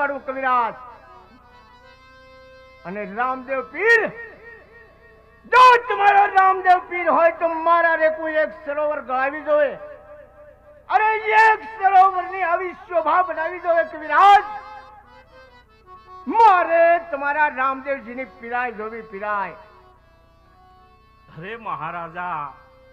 વાળું કવિરાજ અને રામદેવ પીર, જો તમારો રામદેવ પીર હોય તો મારા રે કોઈ એક સરોવર ગળાવી જોઈએ. અરે એક સરોવરની આવી શોભા બનાવી જોઈએ કવિરાજ. મારે તમારા રામદેવજીની પીરાય જોવી, પીરાય. અરે મહારાજા,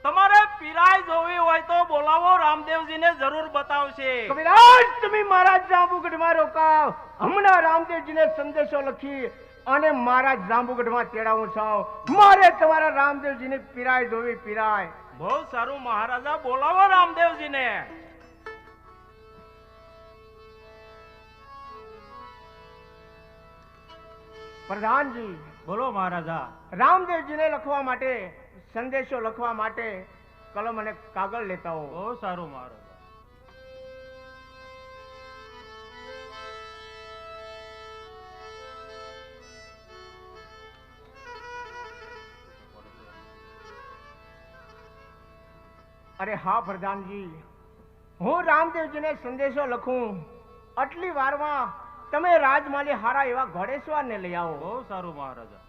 તમારે પીરાય જોવી હોય તો બોલાવો, રામદેવજીને જરૂર બતાવશે. કવિરાજ તમે મારા જાંબુગઢમાં રોકાવ. હમણાં રામદેવજીને સંદેશો લખી અને મારા જાંબુગઢમાં તેડાવું છું. મારે તમારા રામદેવજીની પીરાય જોવી, પીરાય. બહુ સારું મહારાજા, બોલાવો રામદેવજીને. પ્રધાનજી, બોલો મહારાજા. રામદેવજીને લખવા માટે, સંદેશો લખવા માટે કલમ અને કાગળ લેતા હો. બહુ સારું મહારાજા. અરે હા પ્રધાનજી, હું રામદેવજીને સંદેશો લખું આટલી વારમાં તમે રાજમાલી હારા એવા ઘોડેસવારને લઈ આવો. બહુ સારું મહારાજા.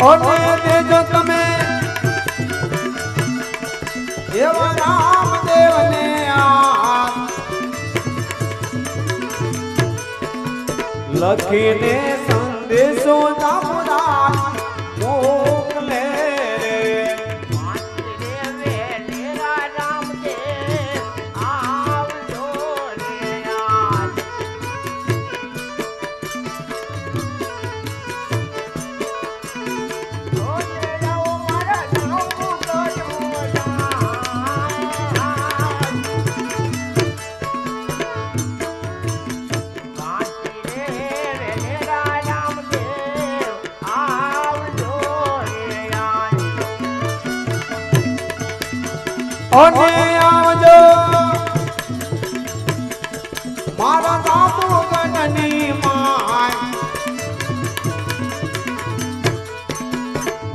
ઓને દેજો તમે એવા રામદેવને લખીને સંદેશો જામુરા મોકલે અને આવજો મારા જાંબુગઢની માય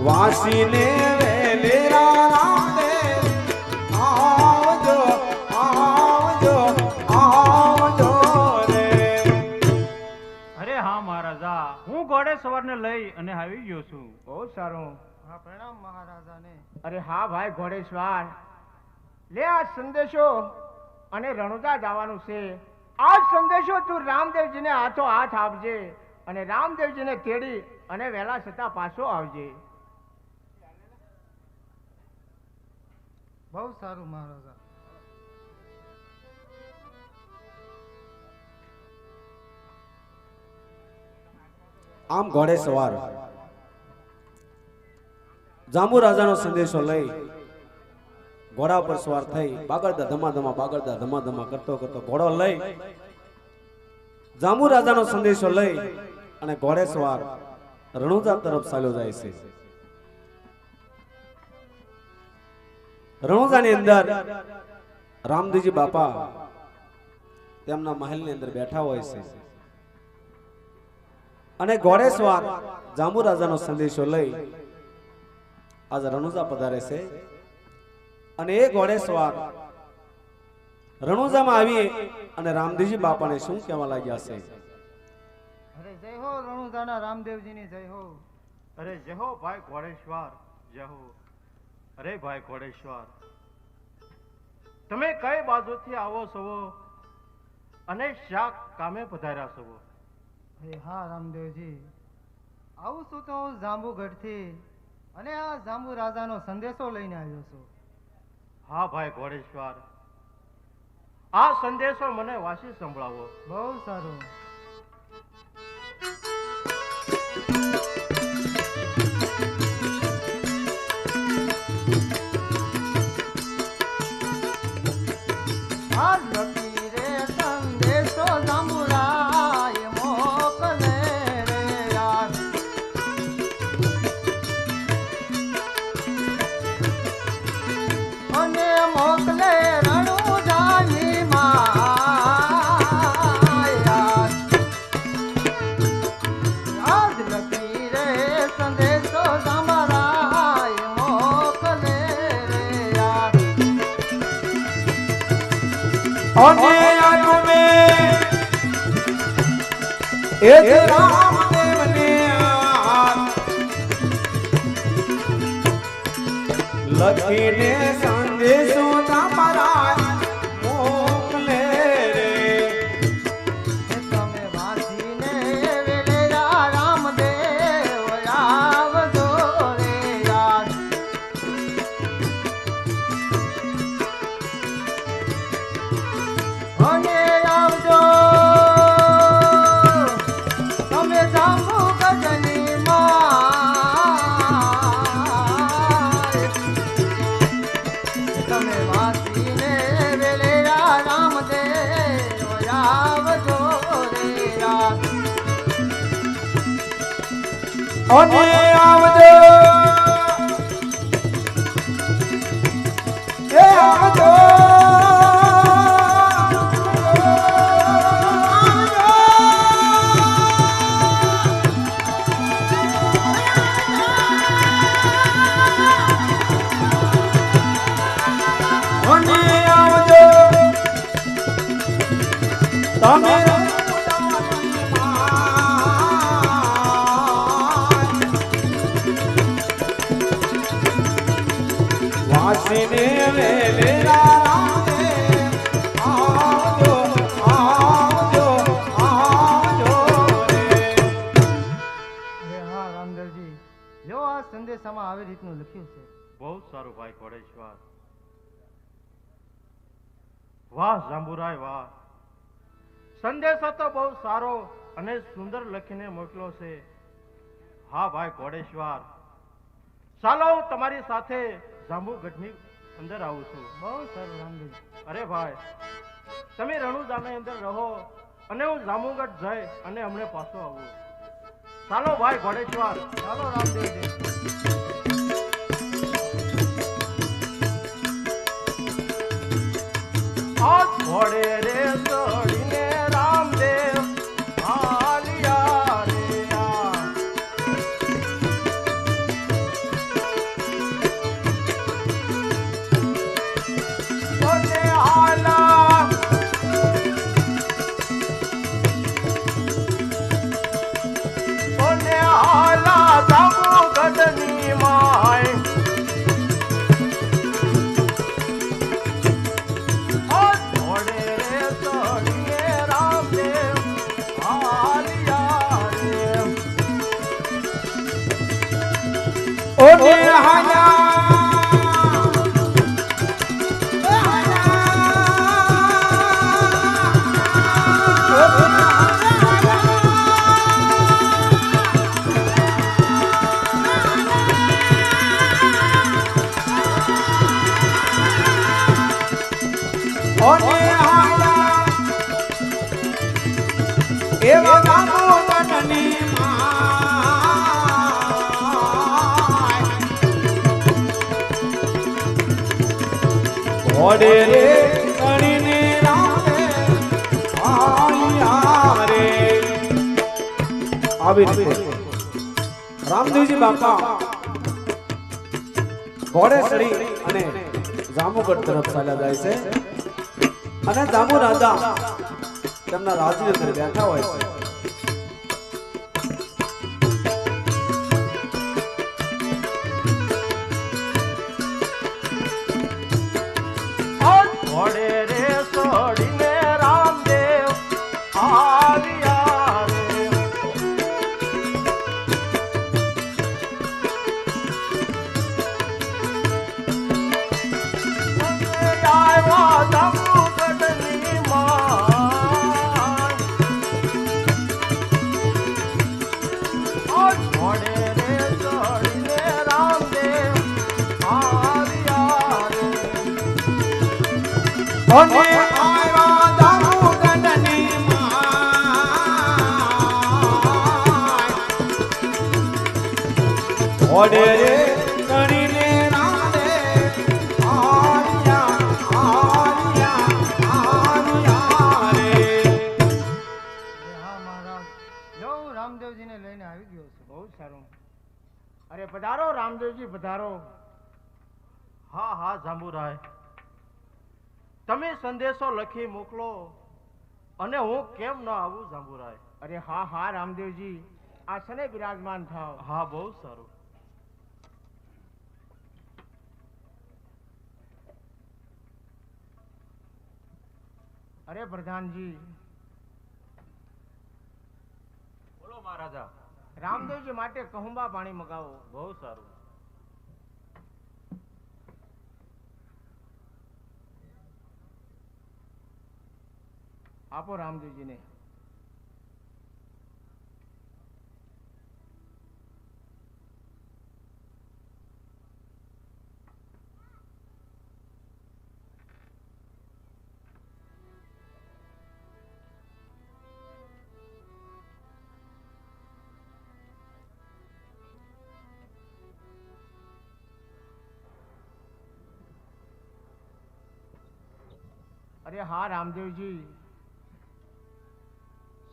વાસીને વેલેરા રામદેવ આવજો આવજો આવજો રે. અરે હા મહારાજા, હું ઘોડેસવારને લઈ અને આવી ગયો છું. બહુ સારું. હા, પ્રણામ મહારાજાને. અરે હા ભાઈ ઘોડેશ્વર, લે આ સંદેશો અને રણુજા જવાનું છે. આ સંદેશો તું રામદેવજીને હાથો હાથ આપજે અને રામદેવજીને તેડી અને વહેલા છતાં પાછો આવજે. બહુ સારું મહારાજા. આમ ઘોડે સવાર જાંબુ રાજાનો સંદેશો લઈ ઘોડા પર સવાર થઈ બાગડતા ધમાધમા કરતો કરતો ઘોડો લઈ જાંબુ રાજાનો સંદેશો લઈ અને ઘોડે સવાર રણુજા તરફ ચાલ્યો જાય છે. રણુજાની અંદર રામદેવજી બાપા તેમના મહેલની અંદર બેઠા હોય છે અને ઘોડે સવાર જાંબુ રાજાનો સંદેશો લઈ આજ રણુજા પધારે છે અને એ ઘોડે સવાર રણુજામાં આવી અને રામદેવજી બાપાને શું કહેવા લાગ્યા છે? અરે જય હો રણુજાના રામદેવજીની જય હો. અરે જય હો ભાઈ ઘોડેશ્વર, જય હો. અરે ભાઈ ઘોડેશ્વર, તમે કઈ બાજુથી આવો છો અને શા કામે પધાર્યા છો? અરે હા રામદેવજી, આવું છું તો હું જાંબુગઢથી અને આ જાંબુ રાજાનો સંદેશો લઈને આવ્યો છું. હા ભાઈ ઘોડેશ્વર, આ સંદેશો મને વાંચી સંભળાવો. બહુ સારું. અને આ તમે એ જ રામદેવને લખીને સંદેશો તમારા મોકલે રે. તમે વાંચીને વેલેરા રામદેવ આવજો રે યાર. અને આવજો તમે જાંબુ ગઢની માં. તમે વાંચીને વેલેરા રામદેવ આવજો રે યાર. અને આવજો એ આવજો અને આવજો તમે વાસીને વેલેરા રામદેવ આવજો આવજો આવજો રે. અરે હા રામદેવજી, જો આ સંદેશામાં આવી રીતનું લખ્યું છે. બહુ સારું ભાઈ ઘોડેશ્વર. વાહ જાંબુરાય વાહ. સંદેશો તો બહુ સારો અને સુંદર લખીને મોકલો છે. હા ભાઈ ઘોડેશ્વર, ચાલો હું તમારી સાથે જાંબુગઢની અંદર આવું છું. બહુ સારું રામદેવજી. અરે ભાઈ, તમે રણુજાની અંદર રહો અને હું જાંબુગઢ જઈ અને હમણે પાછો આવું. ચાલો ભાઈ ઘોડેશ્વર. ચાલો રામદેવજી. આ ઘોડે રે ચડીને રામદેવ હાલ્યા રે આ. ઘોડે હાલા ઘોડે હાલા જાંબુગઢની માય. ઘોડે રે ચડીને રામદેવ હાલ્યા રે. ઓને હાયા ઓને હાયા એવા જાંબુગઢની માય. ઘોડે રે ચડીને રામદેવ હાલ્યા રે. આવી રીતે રામદેવજી બાપા ઘોડે ચડી અને જાંબુગઢ તરફ ચાલ્યા જાય છે. અને જાંબુ રાજા તેમના રાજની અંદર બેઠા હોય છે. ઘોડે રે ચડીને રામદેવ હાલ્યા રે. આવ્યા જાંબુગઢની માય. ઘોડે રે ચડીને રામદેવ હાલ્યા રે. અને આવ્યા જાંબુગઢની માય. ઘોડે રે ચડીને રામદેવ હાલ્યા હાલ્યા હાલ્યા રે. અરે હા મહારાજ, જો હું રામદેવજીને લઈને આવી ગયો છું. બહુ સારું. અરે પધારો રામદેવજી પધારો. હા હા જાંબુરાય, તમે સંદેશો લખી મોકલો અને હું કેમ ન આવું જાંબુરાય? અરે હા હા રામદેવજી, આસને બિરાજમાન થાવ. હા, બહુ સારું. અરે પ્રધાનજી, બોલો મહારાજા. રામદેવજી માટે કહુંબા પાણી મગાવો. બહુ સારું. આપો રામદેવજીને. અરે હા રામદેવજી,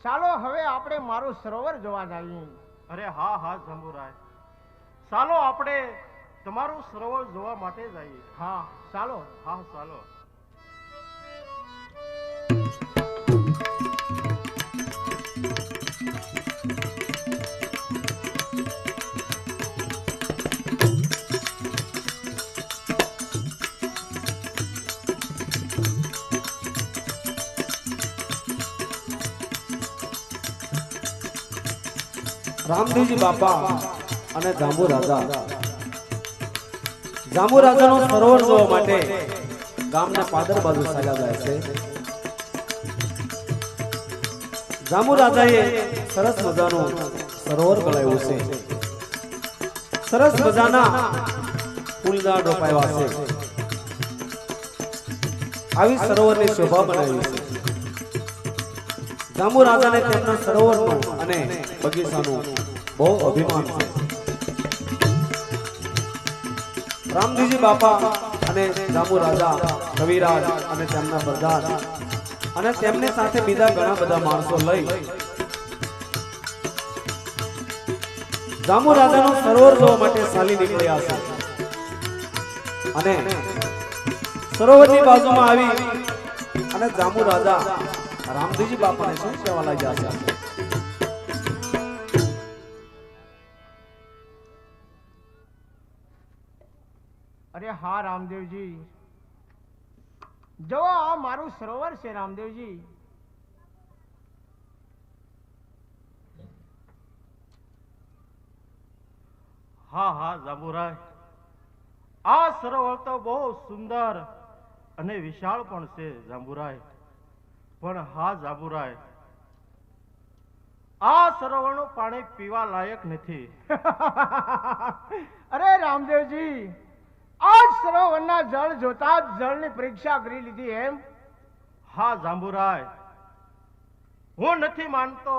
ચાલો હવે આપણે મારું સરોવર જોવા જઈએ. અરે હા હા જાંબુરાય, ચાલો આપણે તમારું સરોવર જોવા માટે જઈએ. હા ચાલો. હા ચાલો. રામદેવજી બાપા અને જાંબુ રાજાનો સરોવર જોવા માટે ગામના પાદર બાજુ ચાલ્યા જાય છે. જાંબુ રાજાએ સરસ મજાનું સરોવર બનાવ્યું છે. સરસ મજાના ફૂલદાર રોપાયા છે. આવી સરોવરની શોભા બનાવી છે. જાંબુ રાજાને તેમના સરોવરનું અને બગીચાનું બહુ અભિમાન છે. રામદેવજી બાપા અને જાંબુ રાજા, કવિરાજ અને તેમના પ્રધાન અને તેમની સાથે બીજા ઘણા બધા માણસો લઈ જાંબુ રાજાનું સરોવર જોવા માટે ચાલી નીકળ્યા છે. અને સરોવરની બાજુમાં આવી અને જાંબુ રાજા રામદેવજી બાપાને શું કહેવા લાગ્યા છે? અરે હા રામદેવજી, જો આ મારું સરોવર છે રામદેવજી. હા હા જાંબુરાય, આ સરોવર તો બહુ સુંદર અને વિશાળ પણ છે જાંબુરાય. પણ હા જાંબુરાય, આ સરોવરનું પાણી પીવા લાયક નથી. અરે રામદેવજી, આ સરોવરના જળ જોતા જ જળની પરીક્ષા કરી લીધી એમ? હા જાંબુરાય, હું નથી માનતો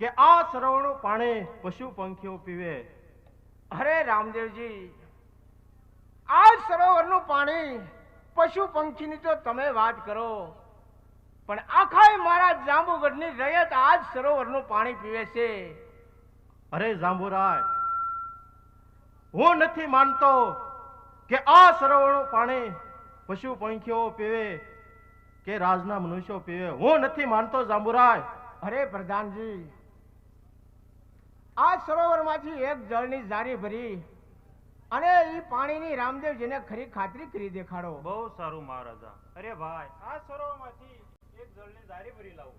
કે આ સરોવરનું પાણી પશુ પંખીઓ પીવે. અરે રામદેવજી, આ સરોવરનું પાણી પશુ પંખીની તો તમે વાત કરો, પણ આખાય મારા જાંબુગઢની રયત આ જ સરોવરનું પાણી પીવે છે. અરે જાંબુરાય, હું નથી માનતો કે આ સરોવરનું પાણી પશુ પંખીઓ પીવે કે રાજના મનુષ્યો પીવે. હું નથી માનતો જાંબુરાય. અરે પ્રધાનજી, આ સરોવરમાંથી એક જળની જારી ભરી અને એ પાણીની રામદેવજીને ખરી ખાતરી કરી દેખાડો. બહુ સારું મહારાજા. અરે ભાઈ, આ સરોવરમાંથી એક જળની જારી ભરી લાવો.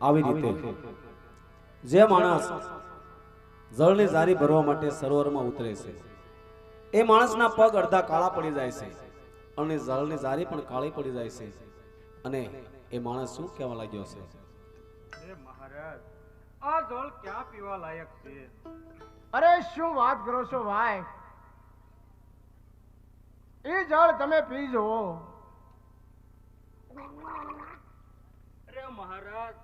આવી રીતે જે માણસ જળની જારી ભરવા માટે સરોવરમાં ઉતરે છે એ માણસના પગ અડધા કાળા પડી જાય છે અને જળની જારી પણ કાળી પડી જાય છે. અને એ માણસ શું કહેવા લાગ્યો છે? અરે મહારાજ, આ જળ ક્યાં પીવા લાયક છે? અરે શું વાત કરો છો ભાઈ, એ જળ તમે પી જુઓ. અરે મહારાજ,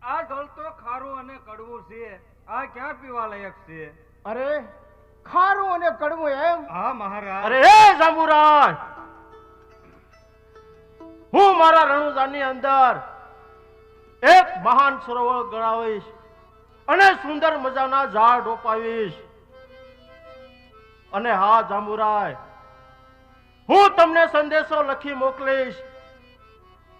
આ જળ તો ખારું અને કડવું છે. આ ક્યાં પીવા લાયક છે? અરે ખારું અને કડવું એમ? હા મહારાજ. અરે હે જાંબુરાય, હું મારા રણુજાની અંદર એક મહાન સરોવર ગણાવીશ અને સુંદર મજાના ઝાડ રોપાવીશ. અને હા જાંબુરાય, હું તમને સંદેશો લખી મોકલીશ.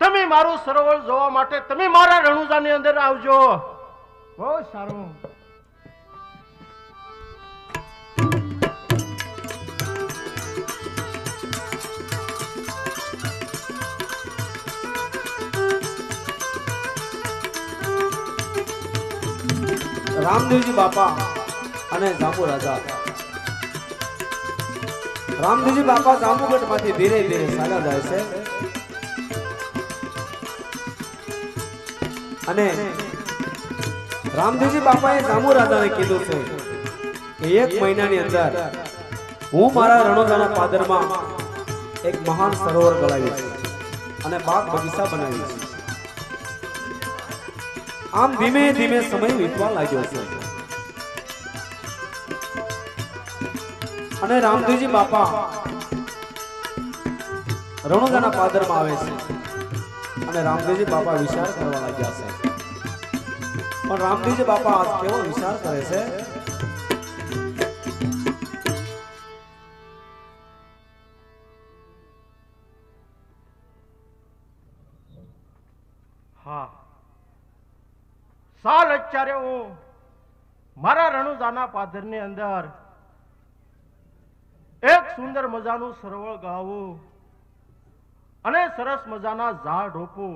તમે મારું સરોવર જોવા માટે તમે મારા રણુજાની અંદર આવજો. બહુ સારું. રામદેવજી બાપા અને જાંબુ રાજા. રામદેવજી બાપા જાંબુગઢ માંથી ધીરે ધીરે ચાલ્યા જાય છે અને રામદેવજી બાપાએ જાંબુ રાજાને કીધું છે કે 1 મહિનાની અંદર હું મારા રણોજાના પાદરમાં એક મહાન સરોવર ગળાવીશ અને બાગ બગીચા બનાવીશ. આમ ધીમે ધીમે સમય વીતવા લાગ્યો છે અને રામદેવજી બાપા રણોજાના પાદરમાં આવે છે અને રામદેવજી બાપા વિચાર કરવા લાગ્યા છે. પણ રામદેવજી બાપા આજ કેવો વિચાર કરે છે? હા, સાલ અત્યારે હું મારા રણુજાના પાદરની અંદર એક સુંદર મજાનું સરોવર ગાવું અને સરસ મજાના ઝાડ રોપું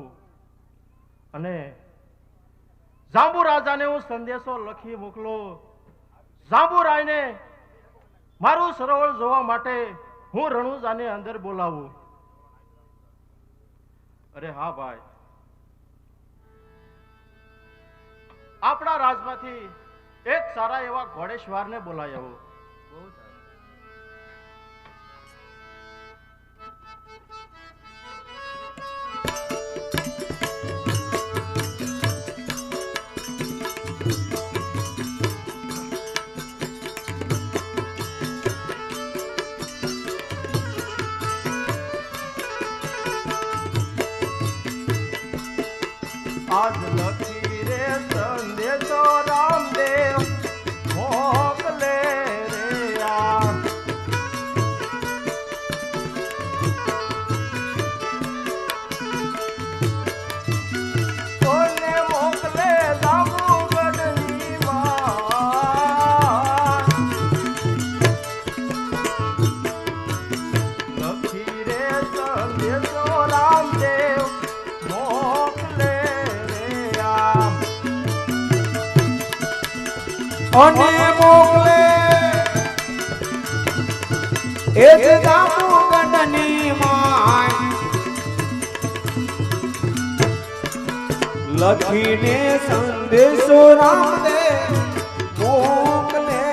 અને જાંબુ રાજાને હું સંદેશો લખી મોકલો. જાંબુરાયને મારું સરોવર જોવા માટે હું રણુજાની અંદર બોલાવું. અરે હા ભાઈ, આપણા રાજમાંથી એક સારા એવા ઘોડેશ્વરને બોલાવી આવો. આજ લખી રે સંદેશો રામદેવ મોકલે રે આ. કોને મોકલે જાંબુગઢની માં. લખી રે સંદેશો રામદેવ મોકલે અને મોકલે એ જ જાંબુગઢની માય લખીને સંદેશો રામદેવ મોકલે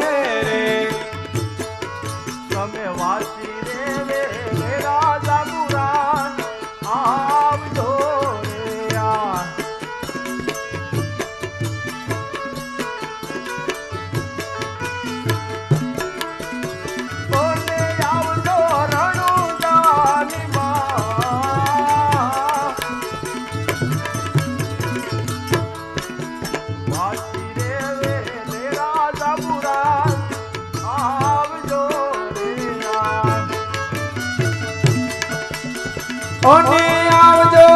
રે. તમે વાસી રે મેરા જાંબુરાન આવજો રે આ. કોને આવજો રણુજાની માં. વાસી રે મેરા જાંબુરાન આવજો રે આ. અને આવજો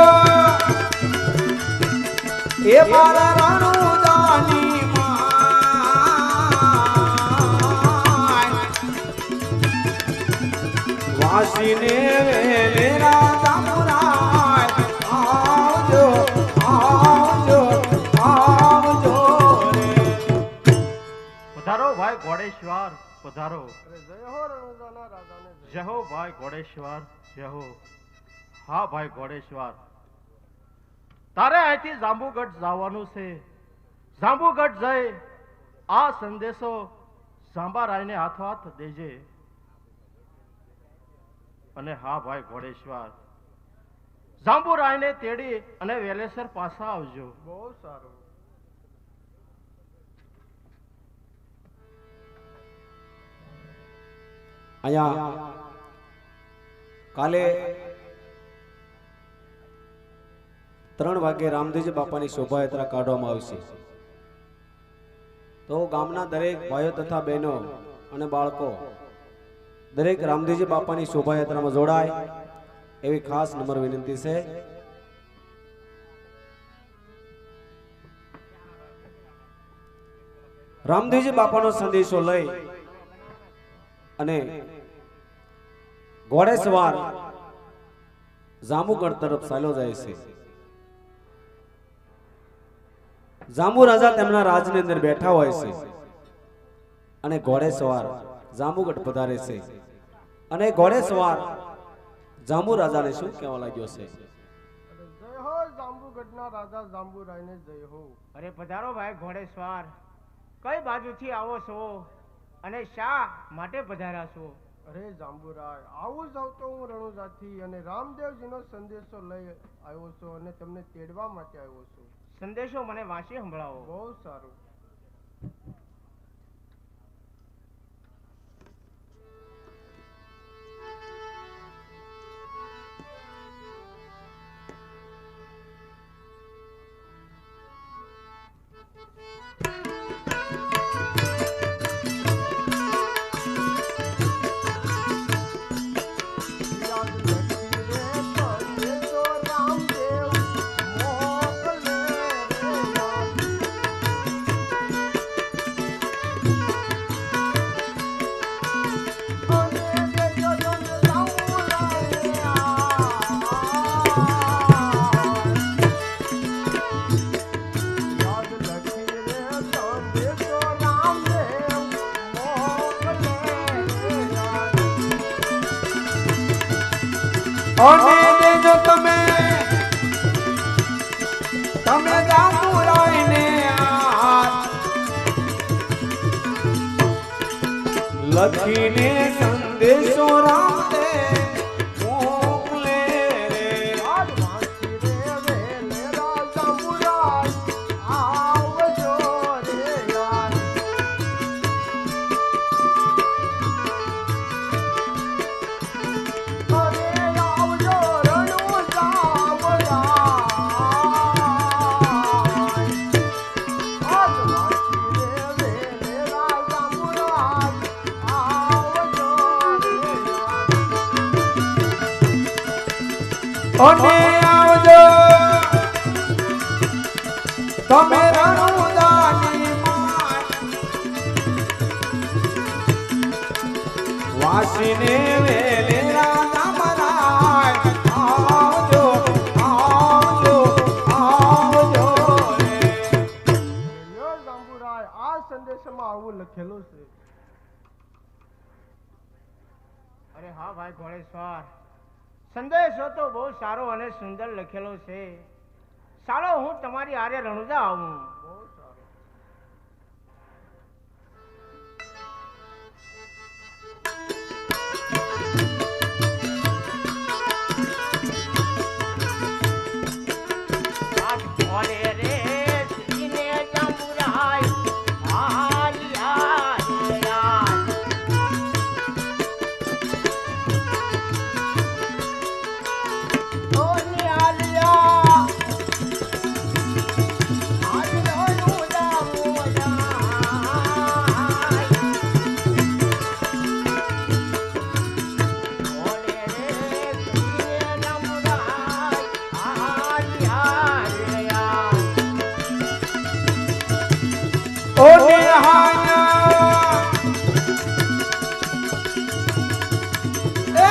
એ મારા રણુજાની માય વાસીને વેલેરા જાંબુરાય આવજો આવજો આવજો રે. પધારો ભાઈ ઘોડેશ્વર, પધારો. જય હો રણુજાના રાજાને જય. જય હો ભાઈ ઘોડેશ્વર, જય હો. હા ભાઈ ઘોડેશ્વર, તારે અહીંથી જાંબુગઢ જવાનું છે. જાંબુગઢ જઈ આ સંદેશો જાંબારાયને હાથોહાથ દેજે. અને હા ભાઈ ઘોડેશ્વર, જાંબુરાયને તેડી અને વેલેસર પાછા આવજો. બહુ સારું. અહીંયા કાલે 3 વાગે રામદેવજી બાપાની શોભાયાત્રા કાઢવામાં આવશે. તો ગામના દરેક ભાઈઓ તથા બહેનો અને બાળકો દરેક રામદેવજી બાપાની શોભાયાત્રામાં જોડાય એવી ખાસ નમ્ર વિનંતી છે. રામદેવજી બાપાનો સંદેશો લઈ અને ઘોડેસવાર જાંબુગઢ તરફ ચાલ્યો જાય છે. જાંબુ રાજા તેમના રાજની અંદર બેઠા હોય છે અને ઘોડેસવાર જાંબુગઢ પધારે છે અને ઘોડેસવાર જાંબુ રાજાને શું કહેવા લાગ્યો છે? જય હો જાંબુગઢના રાજા જાંબુરાયને જય હો. અરે પધારો ભાઈ ઘોડેસવાર, કઈ બાજુથી આવો છો અને શા માટે પધાર્યા છો? અરે જાંબુરાય, આવું જાવ તો હું રણુજાથી અને રામદેવજીનો સંદેશો લઈ આવ્યો છું અને તમને તેડવા માટે આવ્યો છું. સંદેશો મને વાંચી સંભળાવો. બહુ સારું. અને દેજો તમે જાંબુરાયને હાથ લખીને સંદેશો રામદે મોકલે રે. અને આવજો તમે રણુદાની માત વાસીને વેલેરા જાંબુરાય આવજો આવજો આવજો રે. લ્યો જાંબુરાય, આ સંદેશમાં આવું લખેલું છે. અરે હા ભાઈ ઘોડેસવાર, સંદેશો તો બહુ સારો અને સુંદર લખેલો છે. ચાલો હું તમારી આરે રણુજા આવું. બહુ સારું. આજ ઘોડે રે સીને જાંબુરાય હાલિયા રે યાર. ઓની હાલિયા આજ રણુજા મોજાય. ઘોડે રે સીને જાંબુરાય હાલિયા રે યાર. ઓને હાયા એ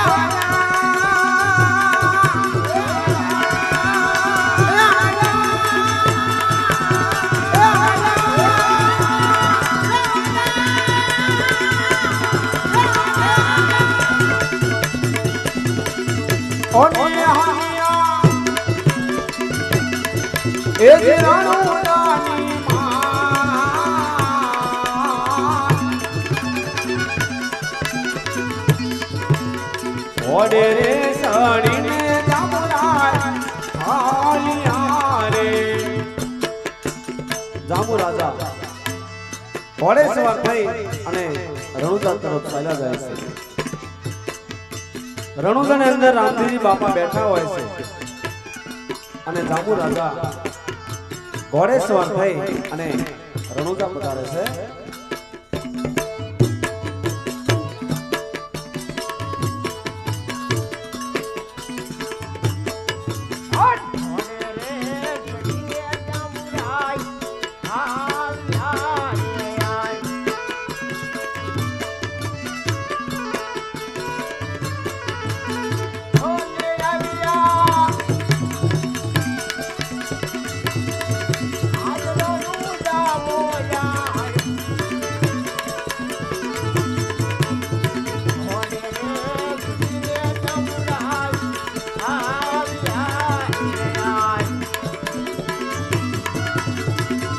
ઓને હાયા એ રણુદાની ઓડે રે સડીને જાંબુરાય હાલિયા રે. જાંબુ રાજા ઘોડેસવાર થઈ અને રણુજા તરફ ચાલ્યા જાય છે. રણુજાની અંદર રામદેવજી બાપા બેઠા હોય છે અને જાંબુ રાજા ઘોડેસવાર થઈ અને રણુજા પધારે છે.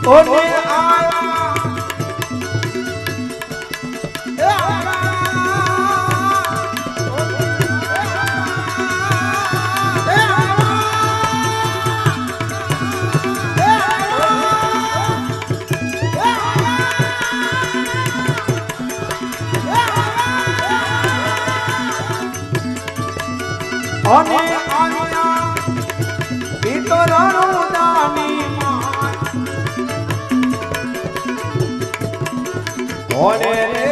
ઓને આયા એ અને આયા પીતો રણુદાની માન ઓને રે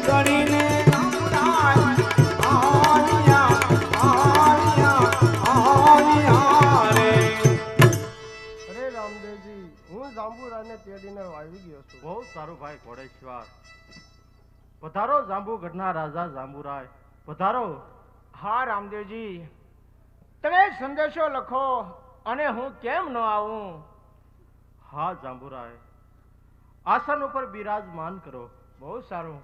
ગણીને નામદાય આયા રે. અરે રામદેવજી, હું જાંબુરાને તેડીને આવી ગયો છું. બહુ સારું ભાઈ ઘોડેશ્વર. પધારો જાંબુગઢના રાજા જાંબુરાય, પધારો. હા રામદેવજી, તમે સંદેશો લખો અને હું કેમ ન આવું? હા જાંબુરાય, આસન ઉપર બિરાજમાન કરો. બહુ સારું.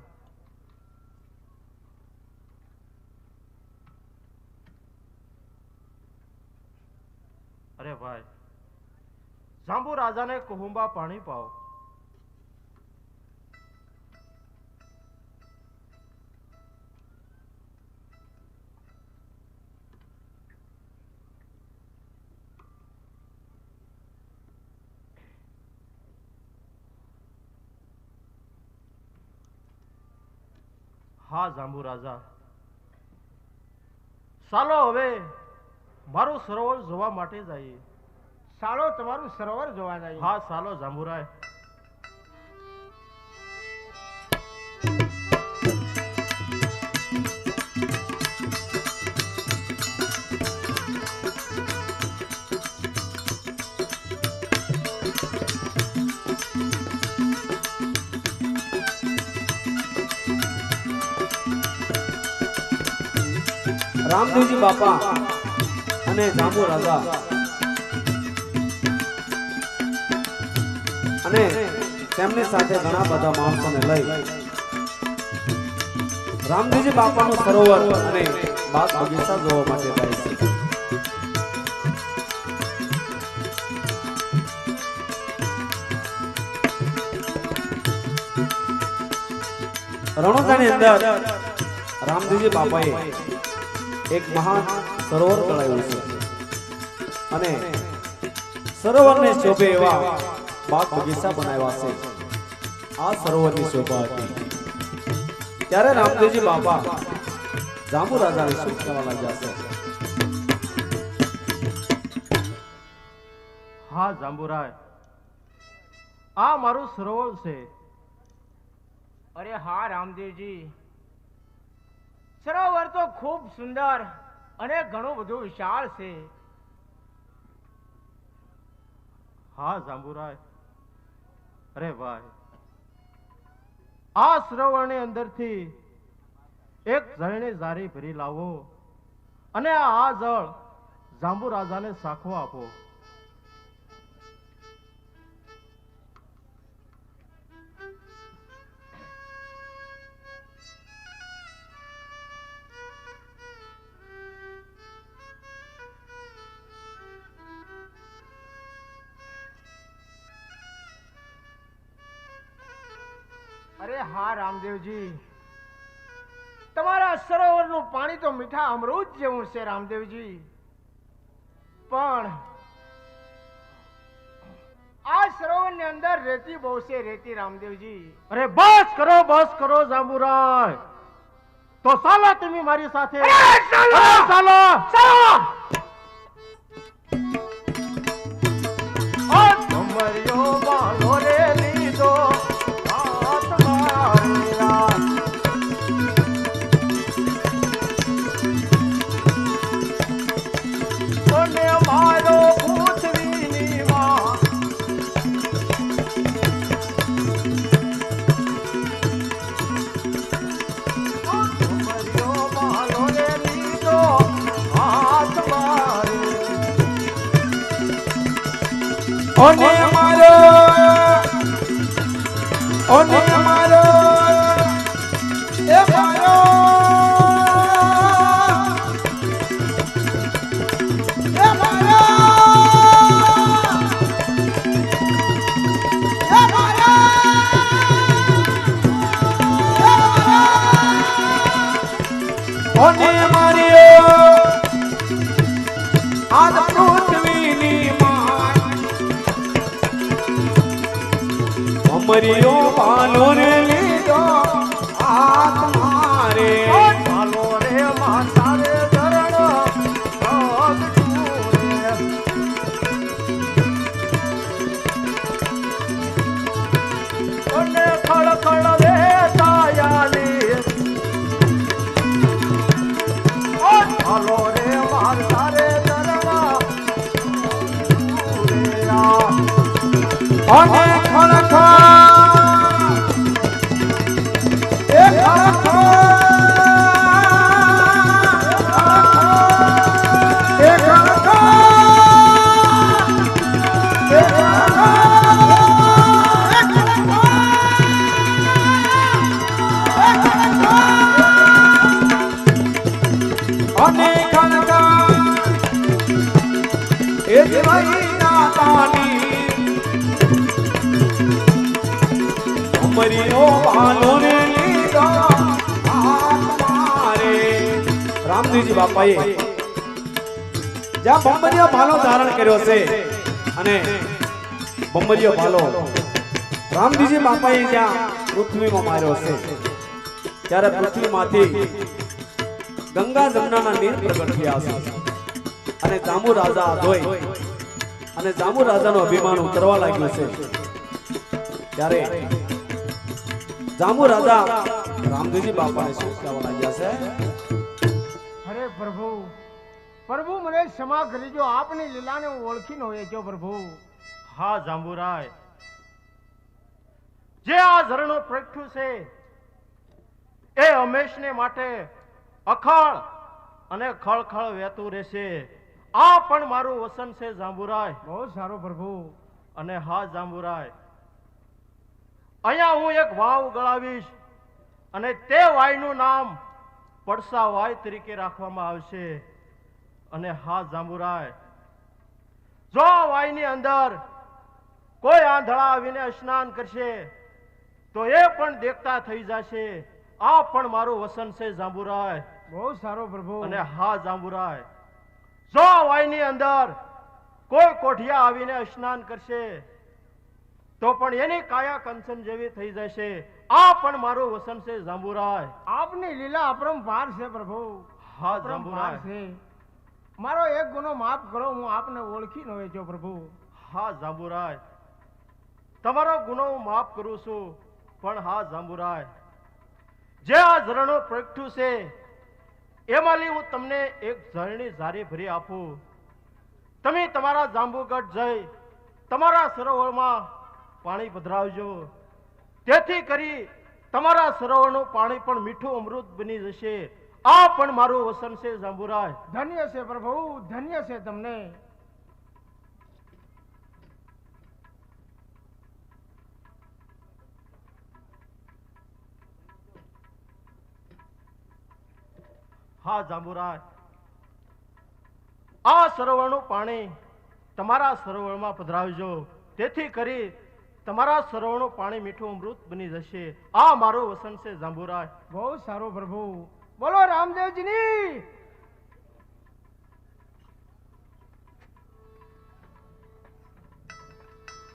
અરે ભાઈ, જાંબુ રાજાને કુહુંબા પાણી પાઓ. હા જાંબુ રાજા, ચાલો હવે મારું સરોવર જોવા માટે જઈએ. ચાલો તમારું સરોવર જોવા જઈએ. હા ચાલો જાંબુરાય. રામદેવજી બાપા અને જાંબુ રાજા અને તેમની સાથે ઘણા બધા માણસોને લઈ રામદેવજી બાપાનું સરોવર અને બાગ બગીચા જોવા માટે જાય છે. રણોજાની અંદર રામદેવજી બાપાએ એક મહાન સરોવર બનાવ્યું છે અને સરોવરને શોભે એવા બાગ બગીચા બનાવ્યા છે. આ સરોવરની શોભા હતી ત્યારે રામદેવજી બાપા જાંબુ રાજાને શું કહેવા લાગ્યા છે? હા જાંબુરાય, આ મારું સરોવર છે. અરે હા રામદેવજી, સરોવર તો ખૂબ સુંદર અને ઘણું બધું વિશાળ છે. હા જાંબુરાય. અરે ભાઈ, આ સરોવરની અંદરથી એક જળની જારી ભરી લાવો અને આ જળ જાંબુ રાજાને સાખવા આપો. અરે હા રામદેવજી, તમારા સરોવરનું પાણી તો મીઠા અમૃત જેવું છે રામદેવજી, પણ આ સરોવરની અંદર રેતી બહુ છે, રેતી રામદેવજી. અરે બસ કરો જાંબુરાય. તો ચાલો તમે મારી સાથે. ચાલો. ભમરિયો બાલો રે લીધો હાથ માર્યા. કોને મારો પૃથ્વીની માં. ભમરિયો બાલો રે લીધો હાથ માર્યા. ઓને મારો એ મારો એ મારો ભમરિયો ભાલો રે લીધો હાથ મારે ભાલો રે માતા રે ચરણ અને ખળખળ રે તાયાલી ભાલો રે માતા રે ચરણ અને ખળખળ એ ખળખળ એ ખળખળ એ અને ખળખળ એ દેવાઈ નાતાની ભમરિયો ભાલો રે લીધો હાથ મારે રામદેવજી બાપાએ જ્યાં ભમરિયો ભાલો ધારણ કર્યો છે અને ભમરિયો ભાલો રામદેવજી બાપાએ જ્યાં પૃથ્વીમાં માર્યો છે ત્યારે પૃથ્વીમાંથી ગંગા જમનાના નીર પ્રગટ થયા છે અને જાંબુ રાજા જોઈ અને જાંબુ રાજાનો અભિમાન ઉતરવા લાગ્યું છે ત્યારે જાંબુ રાજા રામદેવજી બાપાને શું કહેવા લાગ્યા છે? અરે પ્રભુ પ્રભુ મને ક્ષમા કરીજો, આપની લીલાને હું ઓળખી ન હોય પ્રભુ. હા જાંબુરાય, જે આ ઝરણું પ્રગટ્યું છે એ હંમેશને માટે અખળ અને ખળખળ વહેતું રહેશે. આ પણ મારું વસન છે જાંબુરાય. બહુ સારો પ્રભુ. અને હા જાંબુરાય, અહીંયા હું એક વાવ ગળાવીશ અને તે વાયનું નામ પડસા વાય તરીકે રાખવામાં આવશે. અને હા જાંબુરાય, જો આ વાયની અંદર કોઈ આંધળા આવીને સ્નાન કરશે તો એ પણ દેખતા થઈ જશે. આ પણ મારું વસન છે જાંબુરાય. બહુ સારો પ્રભુ. અને હા જાંબુરાય, જો આ વાયની અંદર કોઈ કોઠિયા આવીને સ્નાન કરશે તો પણ એની કાયા કંચન જેવી થઈ જશે. આ પણ મારું વસન છે જાંબુરાય. આપની લીલા અપરંપાર છે પ્રભુ. હા અપરંપાર જાંબુરાય. છે. મારો એક ગુનો માફ કરો, હું આપને ઓળખી ન હોય પ્રભુ. હા જાંબુરાય, તમારો ગુનો હું માફ કરું છું. પણ હા જાંબુરાય, જે આ ઝરણો પ્રગટ્યું છે એમાંથી હું તમને એક ઝરણી ઝારી ભરી આપું. તમે તમારા જાંબુગઢ જઈ તમારા સરોવરમાં પાણી પધરાવજો. તેથી કરી તમારા સરોવરનું પાણી પણ મીઠું અમૃત બની જશે. આ પણ મારું વસન છે જાંબુરાય. ધન્ય છે પ્રભુ, ધન્ય છે તમને. હા જાંબુરાય, આ સરોવરનું પાણી તમારા સરોવરમાં પધરાવજો. તેથી કરી તમારા સરોવરનું પાણી મીઠું અમૃત બની જશે. આ મારું વસન છે જાંબુરાય. બહુ સારો પ્રભુ. બોલો રામદેવજીની